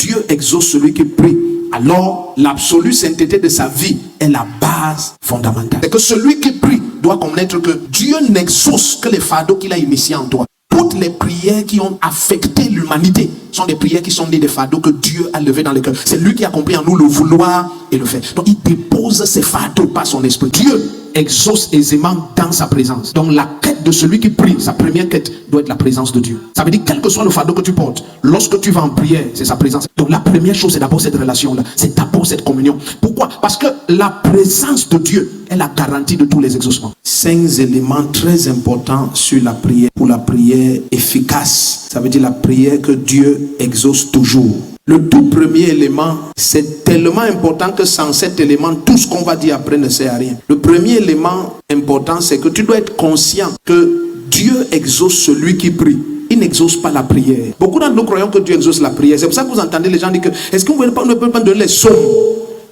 Dieu exauce celui qui prie, alors l'absolue sainteté de sa vie est la base fondamentale. C'est que celui qui prie doit connaître que Dieu n'exauce que les fardeaux qu'il a initiés en toi. Toutes les prières qui ont affecté l'humanité sont des prières qui sont nées des fardeaux que Dieu a levés dans le cœur. C'est lui qui a compris en nous le vouloir et le faire. Donc il dépose ses fardeaux par son esprit. Dieu exauce aisément dans sa présence. Donc la quête de celui qui prie, sa première quête doit être la présence de Dieu. Ça veut dire quel que soit le fardeau que tu portes, lorsque tu vas en prière, c'est sa présence. Donc la première chose, c'est d'abord cette relation-là. C'est d'abord cette communion. Pourquoi? Parce que la présence de Dieu est la garantie de tous les exaucements. 5 éléments très importants sur la prière. Pour la prière efficace, ça veut dire la prière que Dieu exauce toujours. Le tout premier élément, c'est tellement important que sans cet élément, tout ce qu'on va dire après ne sert à rien. Le premier élément important, c'est que tu dois être conscient que Dieu exauce celui qui prie. Il n'exauce pas la prière. Beaucoup d'entre nous croyons que Dieu exauce la prière. C'est pour ça que vous entendez les gens dire que est-ce que vous ne pouvez pas donner les psaumes?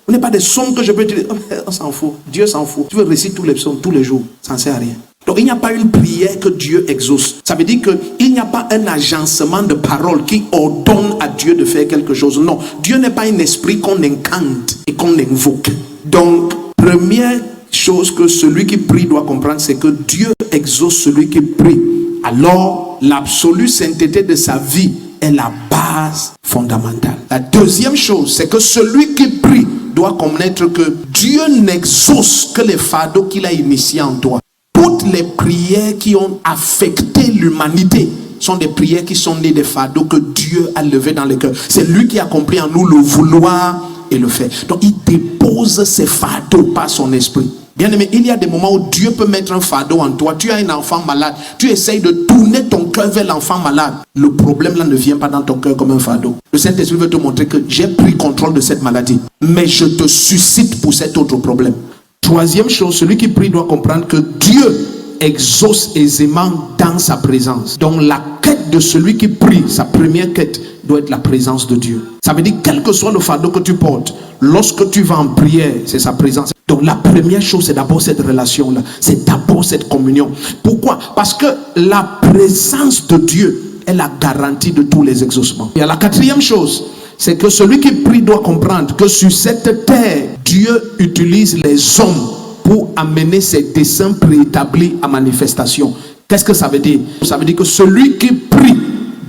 Vous n'avez pas des psaumes que je peux dire. On s'en fout. Dieu s'en fout. Tu veux réciter tous les psaumes tous les jours. Ça ne sert à rien. Donc il n'y a pas une prière que Dieu exauce. Ça veut dire qu'il n'y a pas un agencement de paroles qui ordonne à Dieu de faire quelque chose. Non, Dieu n'est pas un esprit qu'on incante et qu'on invoque. Donc, première chose que celui qui prie doit comprendre, c'est que Dieu exauce celui qui prie. Alors, l'absolue sainteté de sa vie est la base fondamentale. La deuxième chose, c'est que celui qui prie doit connaître que Dieu n'exauce que les fardeaux qu'il a initiés en toi. Toutes les prières qui ont affecté l'humanité sont des prières qui sont nées des fardeaux que Dieu a levés dans le cœur. C'est lui qui a compris en nous le vouloir et le faire. Donc il dépose ses fardeaux par son esprit. Bien aimé, il y a des moments où Dieu peut mettre un fardeau en toi. Tu as un enfant malade. Tu essayes de tourner ton cœur vers l'enfant malade. Le problème là ne vient pas dans ton cœur comme un fardeau. Le Saint-Esprit veut te montrer que j'ai pris contrôle de cette maladie. Mais je te suscite pour cet autre problème. Troisième chose, celui qui prie doit comprendre que Dieu exauce aisément dans sa présence. Donc la quête de celui qui prie, sa première quête doit être la présence de Dieu. Ça veut dire quel que soit le fardeau que tu portes, lorsque tu vas en prière, c'est sa présence. Donc la première chose, c'est d'abord cette relation-là. C'est d'abord cette communion. Pourquoi? Parce que la présence de Dieu est la garantie de tous les exaucements. Et la quatrième chose, c'est que celui qui prie doit comprendre que sur cette terre, Dieu utilise les hommes pour amener ses desseins préétablis à manifestation. Qu'est-ce que ça veut dire? Ça veut dire que celui qui prie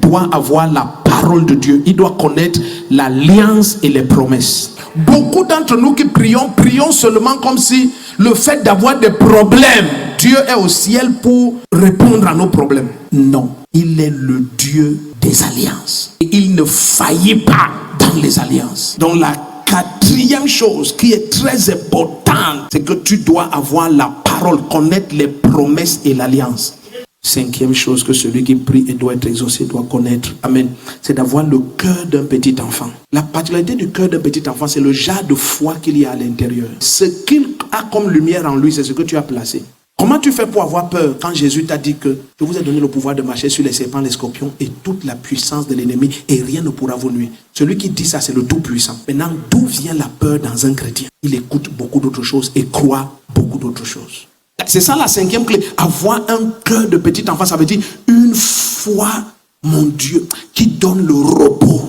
doit avoir la parole de Dieu. Il doit connaître l'alliance et les promesses. Beaucoup d'entre nous qui prions seulement comme si le fait d'avoir des problèmes, Dieu est au ciel pour répondre à nos problèmes. Non, il est le Dieu des alliances. Et il ne faillit pas dans les alliances. Donc la quatrième chose qui est très importante, c'est que tu dois avoir la parole, connaître les promesses et l'alliance. Cinquième chose que celui qui prie et doit être exaucé doit connaître, amen, c'est d'avoir le cœur d'un petit enfant. La particularité du cœur d'un petit enfant, c'est le genre de foi qu'il y a à l'intérieur. Ce qu'il a comme lumière en lui, c'est ce que tu as placé. Comment tu fais pour avoir peur quand Jésus t'a dit que je vous ai donné le pouvoir de marcher sur les serpents, les scorpions et toute la puissance de l'ennemi et rien ne pourra vous nuire? Celui qui dit ça, c'est le Tout-Puissant. Maintenant, d'où vient la peur dans un chrétien? Il écoute beaucoup d'autres choses et croit beaucoup d'autres choses. C'est ça la cinquième clé. Avoir un cœur de petit enfant, ça veut dire une foi, mon Dieu, qui donne le repos.